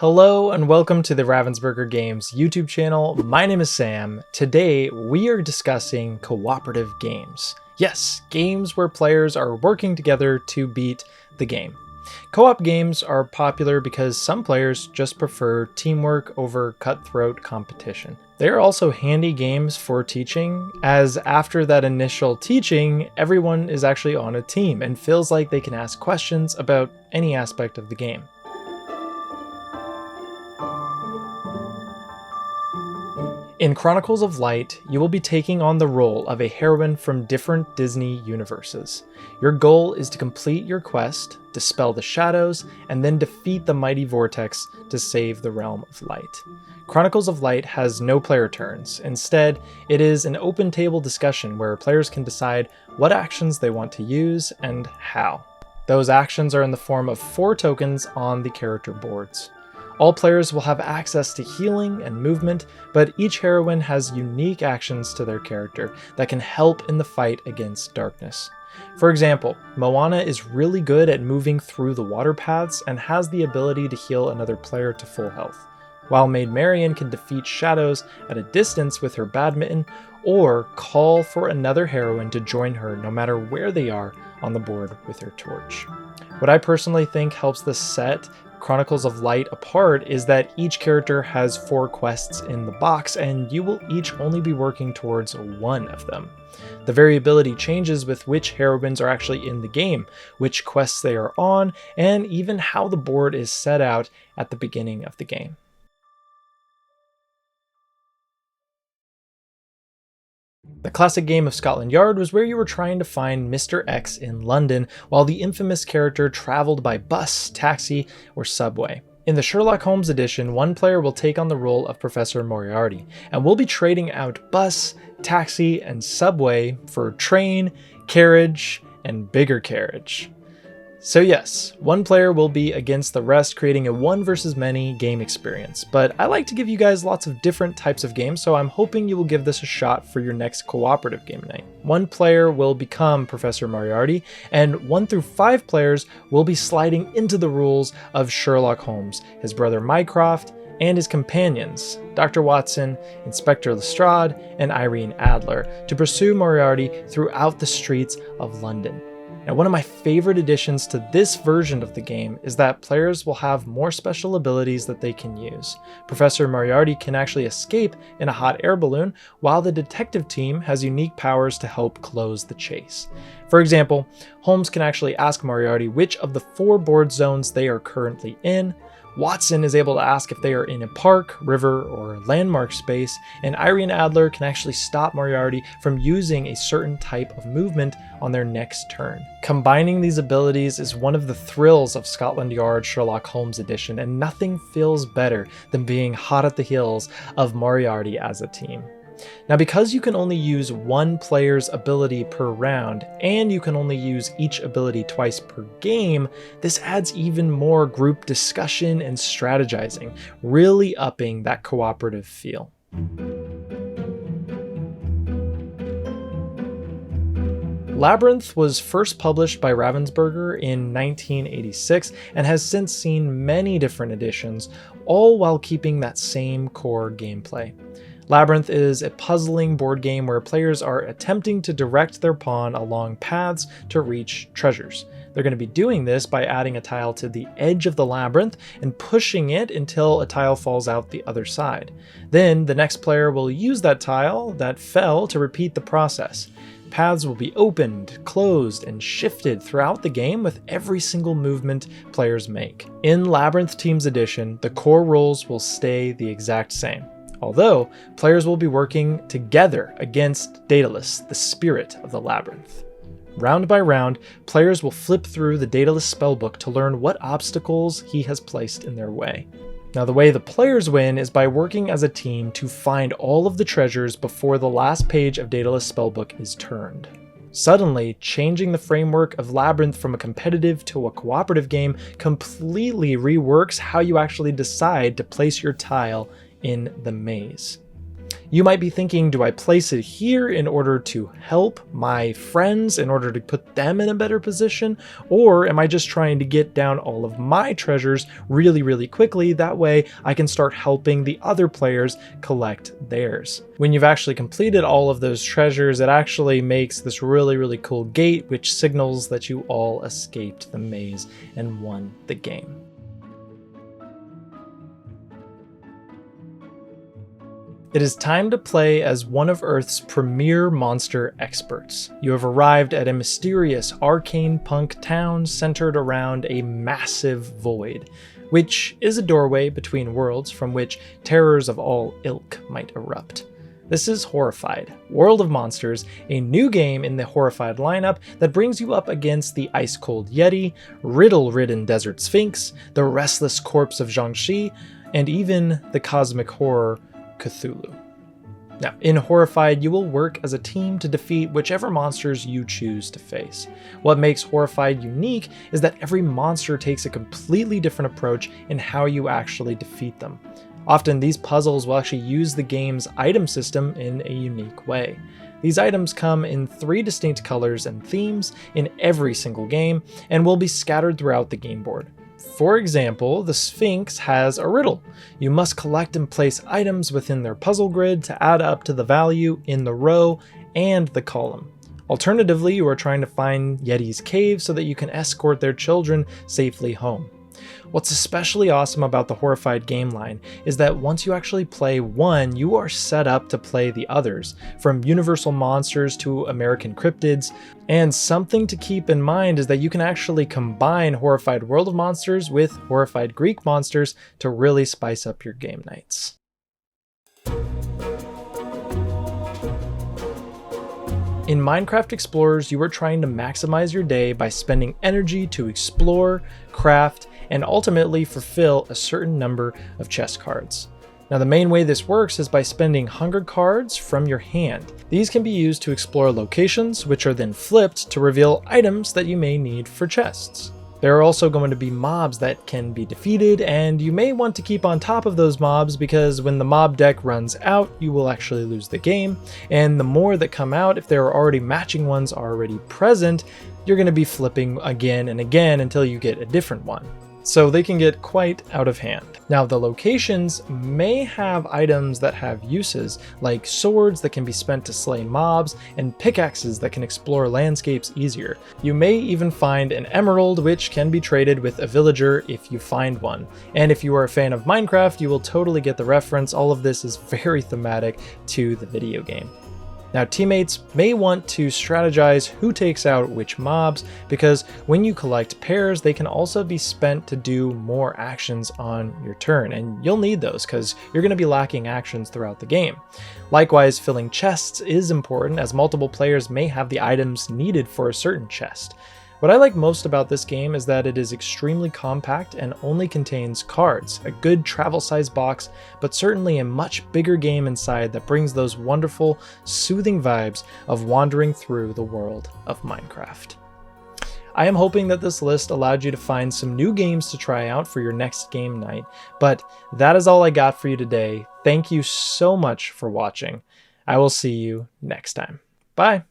Hello and welcome to the Ravensburger Games YouTube channel. My name is Sam. Today we are discussing cooperative games. Yes, games where players are working together to beat the game. Co-op games are popular because some players just prefer teamwork over cutthroat competition. They are also handy games for teaching, as after that initial teaching, everyone is actually on a team and feels like they can ask questions about any aspect of the game. In Chronicles of Light, you will be taking on the role of a heroine from different Disney universes. Your goal is to complete your quest, dispel the shadows, and then defeat the mighty vortex to save the realm of light. Chronicles of Light has no player turns. Instead, it is an open table discussion where players can decide what actions they want to use and how. Those actions are in the form of 4 tokens on the character boards. All players will have access to healing and movement, but each heroine has unique actions to their character that can help in the fight against darkness. For example, Moana is really good at moving through the water paths and has the ability to heal another player to full health, while Maid Marian can defeat shadows at a distance with her badminton or call for another heroine to join her no matter where they are on the board with her torch. What I personally think helps the set Chronicles of Light apart is that each character has 4 quests in the box and you will each only be working towards one of them. The variability changes with which heroines are actually in the game, which quests they are on, and even how the board is set out at the beginning of the game. The classic game of Scotland Yard was where you were trying to find Mr. X in London, while the infamous character traveled by bus, taxi, or subway. In the Sherlock Holmes edition, one player will take on the role of Professor Moriarty, and we'll be trading out bus, taxi, and subway for train, carriage, and bigger carriage. So yes, one player will be against the rest, creating a one versus many game experience, but I like to give you guys lots of different types of games, so I'm hoping you will give this a shot for your next cooperative game night. One player will become Professor Moriarty, and 1 through 5 players will be sliding into the rules of Sherlock Holmes, his brother Mycroft, and his companions, Dr. Watson, Inspector Lestrade, and Irene Adler, to pursue Moriarty throughout the streets of London. Now, one of my favorite additions to this version of the game is that players will have more special abilities that they can use. Professor Moriarty can actually escape in a hot air balloon, while the detective team has unique powers to help close the chase. For example, Holmes can actually ask Moriarty which of the 4 board zones they are currently in. Watson is able to ask if they are in a park, river, or landmark space, and Irene Adler can actually stop Moriarty from using a certain type of movement on their next turn. Combining these abilities is one of the thrills of Scotland Yard Sherlock Holmes edition, and nothing feels better than being hot at the heels of Moriarty as a team. Now, because you can only use one player's ability per round, and you can only use each ability twice per game, this adds even more group discussion and strategizing, really upping that cooperative feel. Labyrinth was first published by Ravensburger in 1986 and has since seen many different editions, all while keeping that same core gameplay. Labyrinth is a puzzling board game where players are attempting to direct their pawn along paths to reach treasures. They're going to be doing this by adding a tile to the edge of the labyrinth and pushing it until a tile falls out the other side. Then the next player will use that tile that fell to repeat the process. Paths will be opened, closed, and shifted throughout the game with every single movement players make. In Labyrinth Teams Edition, the core rules will stay the exact same, although players will be working together against Daedalus, the spirit of the labyrinth. Round by round, players will flip through the Daedalus spellbook to learn what obstacles he has placed in their way. Now, the way the players win is by working as a team to find all of the treasures before the last page of Daedalus spellbook is turned. Suddenly, changing the framework of Labyrinth from a competitive to a cooperative game completely reworks how you actually decide to place your tile in the maze. You might be thinking, do I place it here in order to help my friends, in order to put them in a better position? Or am I just trying to get down all of my treasures really, really quickly? That way I can start helping the other players collect theirs. When you've actually completed all of those treasures, it actually makes this really, really cool gate, which signals that you all escaped the maze and won the game. It is time to play as one of Earth's premier monster experts. You have arrived at a mysterious arcane punk town centered around a massive void, which is a doorway between worlds from which terrors of all ilk might erupt. This is Horrified, World of Monsters, a new game in the Horrified lineup that brings you up against the ice-cold Yeti, riddle-ridden Desert Sphinx, the restless corpse of Jiangxi, and even the cosmic horror Cthulhu. Now, in Horrified, you will work as a team to defeat whichever monsters you choose to face. What makes Horrified unique is that every monster takes a completely different approach in how you actually defeat them. Often, these puzzles will actually use the game's item system in a unique way. These items come in 3 distinct colors and themes in every single game, and will be scattered throughout the game board. For example, the Sphinx has a riddle. You must collect and place items within their puzzle grid to add up to the value in the row and the column. Alternatively, you are trying to find Yeti's cave so that you can escort their children safely home. What's especially awesome about the Horrified game line is that once you actually play one, you are set up to play the others, from universal monsters to American cryptids. And something to keep in mind is that you can actually combine Horrified World of Monsters with Horrified Greek monsters to really spice up your game nights. In Minecraft Explorers, you are trying to maximize your day by spending energy to explore, craft, and ultimately fulfill a certain number of chest cards. Now, the main way this works is by spending hunger cards from your hand. These can be used to explore locations, which are then flipped to reveal items that you may need for chests. There are also going to be mobs that can be defeated, and you may want to keep on top of those mobs because when the mob deck runs out, you will actually lose the game. And the more that come out, if there are already matching ones already present, you're going to be flipping again and again until you get a different one. So they can get quite out of hand. Now, the locations may have items that have uses, like swords that can be spent to slay mobs, and pickaxes that can explore landscapes easier. You may even find an emerald, which can be traded with a villager if you find one. And if you are a fan of Minecraft, you will totally get the reference. All of this is very thematic to the video game. Now, teammates may want to strategize who takes out which mobs, because when you collect pairs, they can also be spent to do more actions on your turn, and you'll need those because you're going to be lacking actions throughout the game. Likewise, filling chests is important, as multiple players may have the items needed for a certain chest. What I like most about this game is that it is extremely compact and only contains cards, a good travel size box, but certainly a much bigger game inside that brings those wonderful, soothing vibes of wandering through the world of Minecraft. I am hoping that this list allowed you to find some new games to try out for your next game night, but that is all I got for you today. Thank you so much for watching. I will see you next time. Bye!